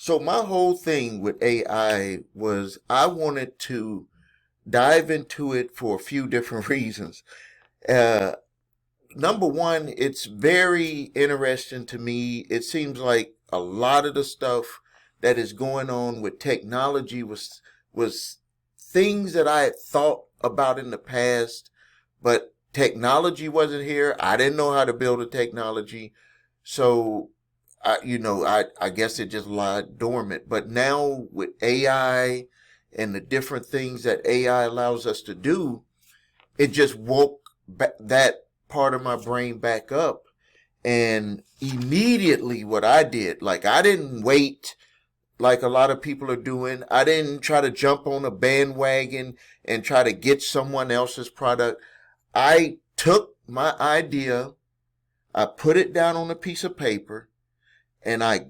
So my whole thing with AI was I wanted to dive into it for a few different reasons. Uh, Number one, it's very interesting to me. It seems like a lot of the stuff that is going on with technology was things that I had thought about in the past, but technology wasn't here. I didn't know how to build a technology. So I guess it just lied dormant. But now with AI and the different things that AI allows us to do, it just woke that part of my brain back up. And immediately what I did, like I didn't wait like a lot of people are doing. I didn't try to jump on a bandwagon and try to get someone else's product. I took my idea, I put it down on a piece of paper, and I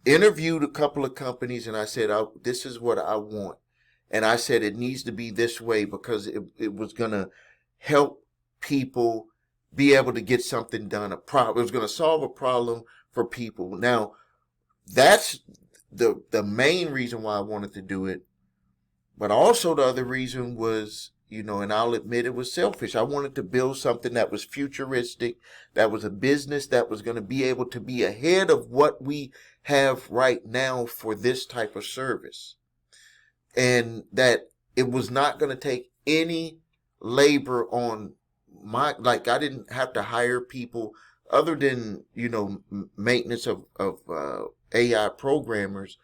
interviewed a couple of companies, and I said, this is what I want. And I said, it needs to be this way because it was going to help people be able to get something done. It was going to solve a problem for people. Now, that's the main reason why I wanted to do it. But also the other reason was, and I'll admit it was selfish. I wanted to build something that was futuristic, that was a business that was going to be able to be ahead of what we have right now for this type of service. And that it was not going to take any labor on I didn't have to hire people other than, maintenance of AI programmers,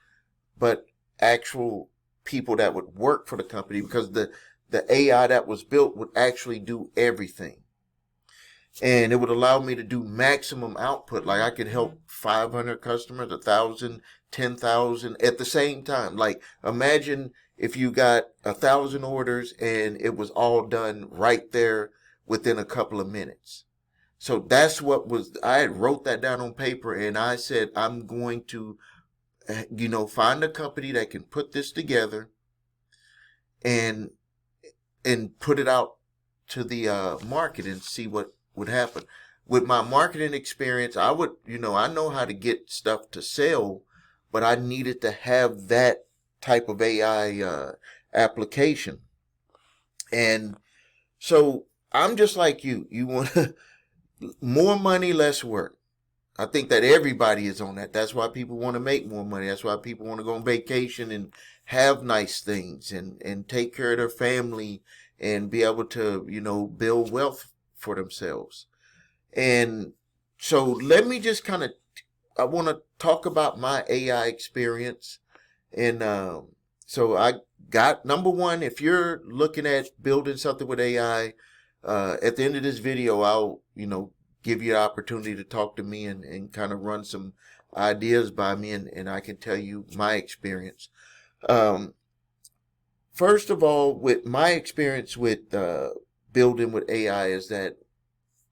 but actual people that would work for the company because the AI that was built would actually do everything. And it would allow me to do maximum output. Like I could help 500 customers, 1,000, 10,000 at the same time. Like imagine if you got 1,000 orders and it was all done right there within a couple of minutes. So that's I had wrote that down on paper and I said, I'm going to, find a company that can put this together and put it out to the market and see what would happen. With my marketing experience, I know how to get stuff to sell, but I needed to have that type of AI application. And so I'm just like you. You want more money, less work. I think that everybody is on that. That's why people want to make more money. That's why people want to go on vacation and have nice things and take care of their family and be able to, build wealth for themselves. And so let me just I want to talk about my AI experience. And so I got number one, if you're looking at building something with AI, at the end of this video, I'll, give you the opportunity to talk to me and kind of run some ideas by me and I can tell you my experience. First of all, with my experience with building with AI is that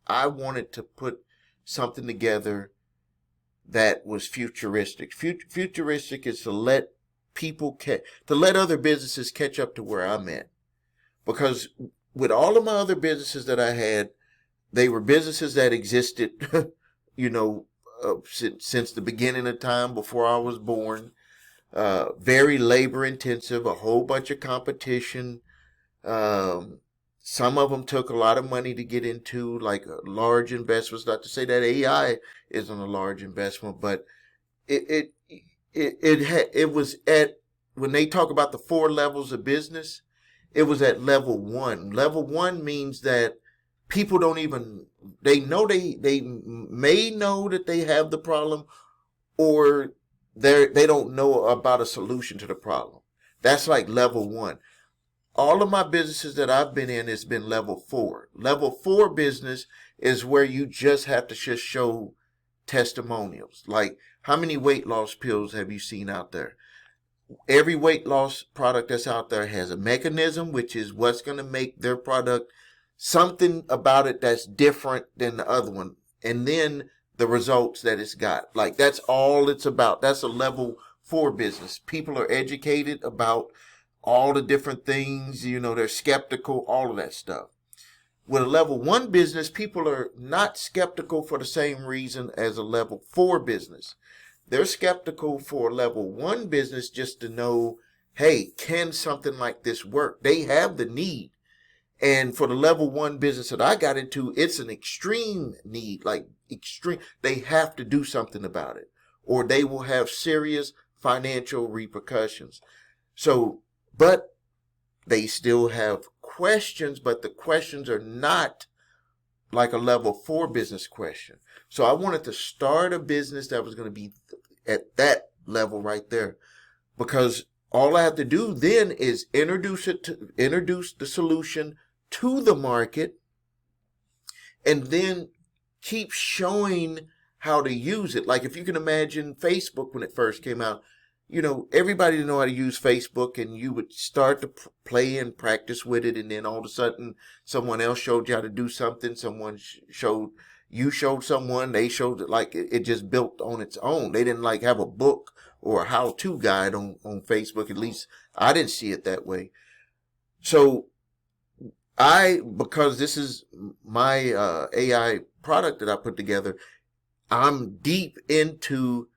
I wanted to put something together that was futuristic. Futuristic is to let to let other businesses catch up to where I'm at. Because with all of my other businesses that I had, they were businesses that existed, since the beginning of time before I was born. Very labor intensive, a whole bunch of competition. Some of them took a lot of money to get into, like large investments. Not to say that AI isn't a large investment, but it was at, when they talk about the 4 levels of business, it was at level 1. Level 1 means that people don't even, they may know that they have the problem, or they don't know about a solution to the problem. That's like level 1. All of my businesses that I've been in has been level 4. Level 4 business is where you just have to just show testimonials. Like, how many weight loss pills have you seen out there? Every weight loss product that's out there has a mechanism, which is what's going to make their product something about it that's different than the other one. And then the results that it's got. Like, that's all it's about. That's a level 4 business. People are educated about all the different things, they're skeptical, all of that stuff. With a level 1 business, people are not skeptical for the same reason as a level 4 business. they're skeptical for a level one business just to know, hey, can something like this work? They have the need. And for the level one business that I got into, it's an extreme need, like extreme. They have to do something about it, or they will have serious financial repercussions. So, but they still have questions, but the questions are not like a level four business question. So I wanted to start a business that was going to be at that level right there, because all I have to do then is introduce the solution to the market, and then keep showing how to use it. Like if you can imagine Facebook when it first came out, everybody didn't know how to use Facebook, and you would start to play and practice with it, and then all of a sudden someone else showed you how to do something. Someone showed someone, they showed it, like it just built on its own. They didn't like have a book or a how-to guide on Facebook. At least I didn't see it that way. So because this is my AI product that I put together, I'm deep into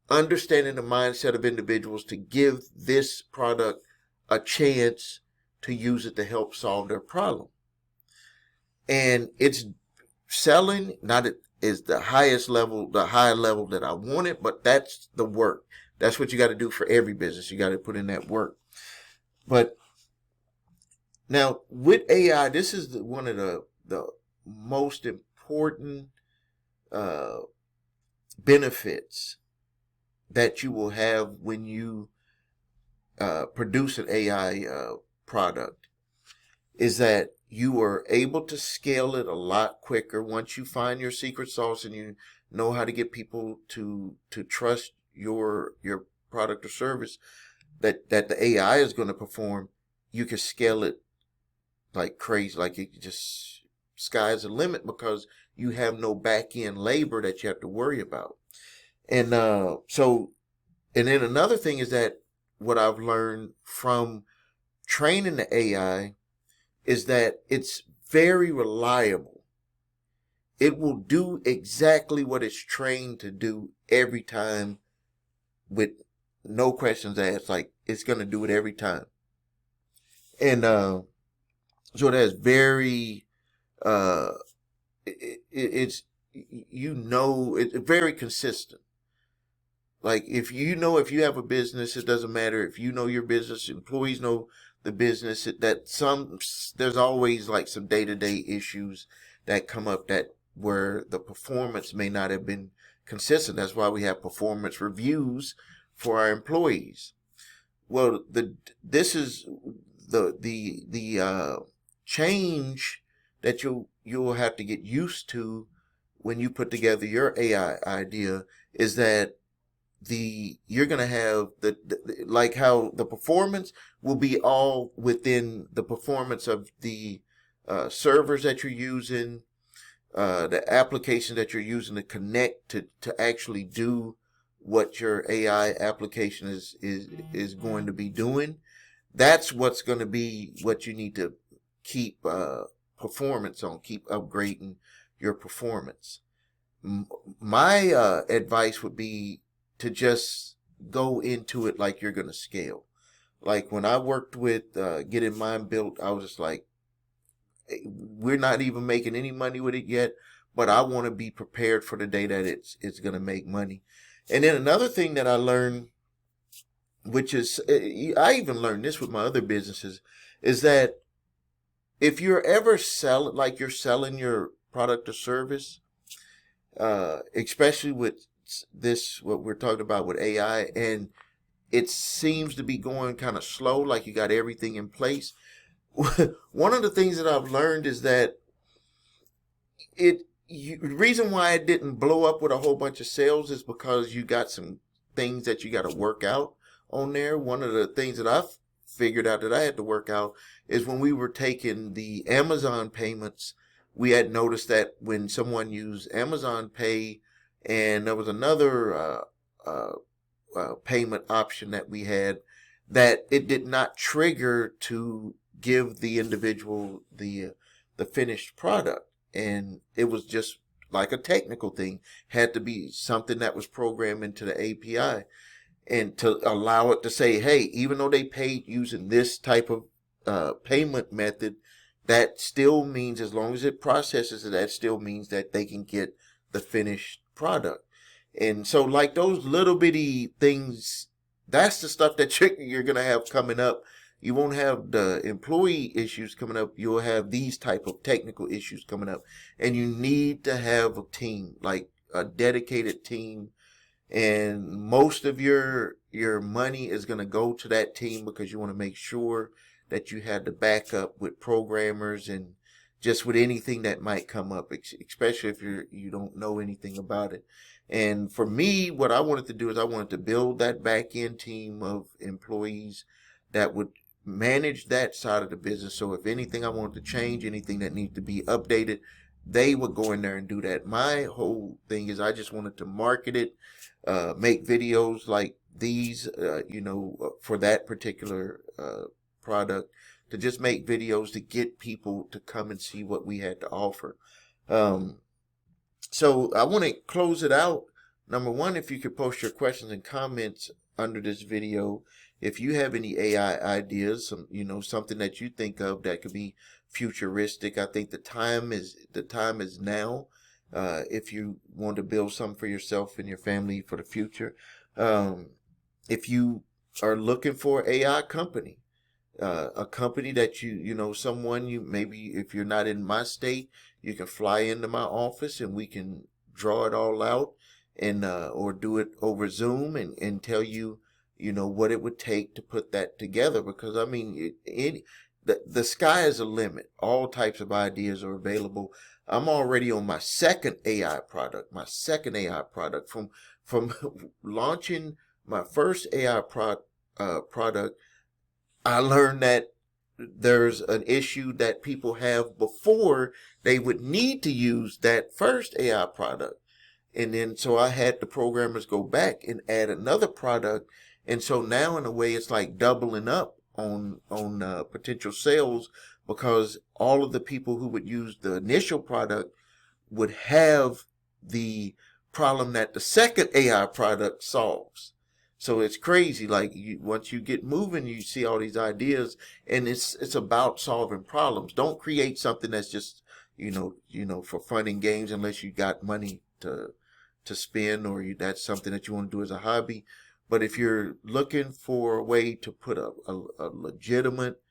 understanding the mindset of individuals to give this product a chance to use it to help solve their problem. And it's selling, not is the highest level, the high level that I wanted, but that's the work. That's what you got to do for every business. You got to put in that work. But now with AI, this is one of the most important benefits that you will have when you produce an AI product, is that you are able to scale it a lot quicker once you find your secret sauce and you know how to get people to trust your product or service that the AI is going to perform. You can scale it like crazy, like it just sky's the limit, because you have no back end labor that you have to worry about. And and then another thing is that what I've learned from training the AI is that it's very reliable. It will do exactly what it's trained to do every time, with no questions asked. Like, it's going to do it every time. And so that's very, it's very consistent. Like if you have a business, it doesn't matter if you know your business, employees know the business, there's always like some day-to-day issues that come up that where the performance may not have been consistent. That's why we have performance reviews for our employees. Well, this is the change that you'll have to get used to when you put together your AI idea, is that you're going to have like how the performance will be all within the performance of the servers that you're using, the application that you're using to connect to actually do what your AI application is going to be doing. That's what's going to be what you need to keep performance on, keep upgrading your performance. My advice would be to just go into it like you're going to scale. Like when I worked with getting mine built, I was just like, we're not even making any money with it yet, but I want to be prepared for the day that it's going to make money. And then another thing that I learned, which is, I even learned this with my other businesses, is that if you're ever you're selling your product or service, especially with this, what we're talking about with AI, and it seems to be going kind of slow, like you got everything in place. One of the things that I've learned is that the reason why it didn't blow up with a whole bunch of sales is because you got some things that you got to work out on there. One of the things that I've figured out that I had to work out is when we were taking the Amazon payments, we had noticed that when someone used Amazon Pay, and there was another payment option that we had, that it did not trigger to give the individual the finished product, and it was just like a technical thing, had to be something that was programmed into the API, and to allow it to say, hey, even though they paid using this type of payment method, that still means, as long as it processes it, that still means that they can get the finished product. And so, like those little bitty things, that's the stuff that you're going to have coming up. You won't have the employee issues coming up. You'll have these type of technical issues coming up. And you need to have a team, like a dedicated team, and most of your money is going to go to that team, because you want to make sure that you have the backup with programmers and just with anything that might come up, especially if you don't know anything about it. And for me, what I wanted to do is I wanted to build that back end team of employees that would manage that side of the business. So if anything I wanted to change, anything that needs to be updated, they would go in there and do that. My whole thing is I just wanted to market it, make videos like these, for that particular product, to just make videos to get people to come and see what we had to offer. So I want to close it out. Number one, if you could post your questions and comments under this video. If you have any AI ideas, something that you think of that could be futuristic, I think the time is now. If you want to build something for yourself and your family for the future, if you are looking for an AI company, a company that someone maybe if you're not in my state, you can fly into my office and we can draw it all out, and or do it over Zoom and tell you, what it would take to put that together. Because I mean, the sky is a limit. All types of ideas are available. I'm already on my second AI product. From launching my first AI product, I learned that there's an issue that people have before they would need to use that first AI product. And then, so I had the programmers go back and add another product. And so now, in a way, it's like doubling up on potential sales, because all of the people who would use the initial product would have the problem that the second AI product solves. So it's crazy. Like, once you get moving, you see all these ideas, and it's about solving problems. Don't create something that's just for fun and games, unless you got money to spend, or that's something that you want to do as a hobby. But if you're looking for a way to put a legitimate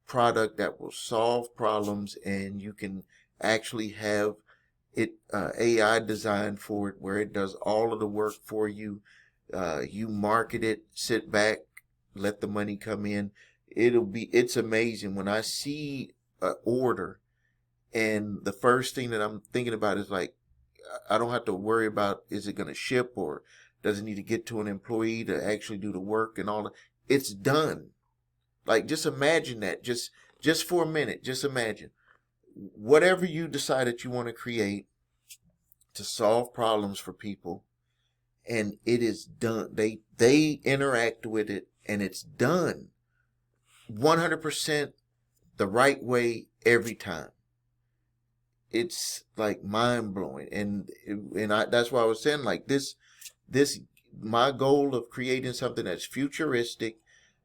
product that will solve problems, and you can actually have it AI designed for it, where it does all of the work for you, you market it, sit back, let the money come in. It's amazing when I see an order, and the first thing that I'm thinking about is, like, I don't have to worry about, is it going to ship, or does it need to get to an employee to actually do the work and all that. It's done. Like, just imagine that. Just for a minute, just imagine whatever you decide that you want to create to solve problems for people, and it is done. They interact with it, and it's done 100% the right way every time. It's like mind blowing, and that's why I was saying, like, this my goal of creating something that's futuristic.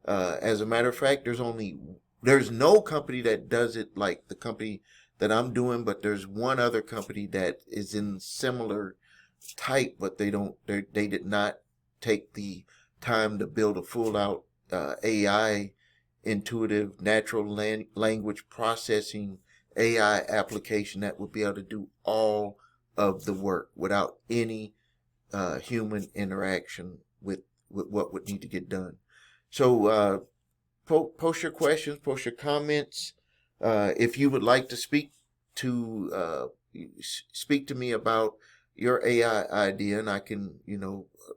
As a matter of fact, there's no company that does it like the company that I'm doing, but there's one other company that is in similar type, but they did not take the time to build a full out AI, intuitive natural language processing AI application that would be able to do all of the work without any human interaction with what would need to get done. So post your questions, post your comments. If you would like to speak to me about your AI idea, and I can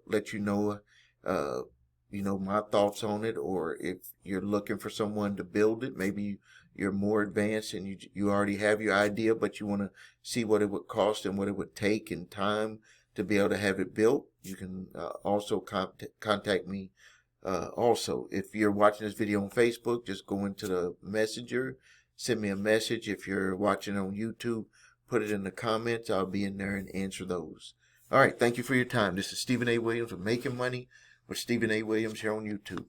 let you know my thoughts on it. Or if you're looking for someone to build it, maybe you're more advanced and you already have your idea, but you want to see what it would cost and what it would take in time to be able to have it built, you can also contact me. Also, if you're watching this video on Facebook, just go into the messenger, send me a message. If you're watching on YouTube, put it in the comments. I'll be in there and answer those. All right. Thank you for your time. This is Stephen A. Williams with Making Money with Stephen A. Williams here on YouTube.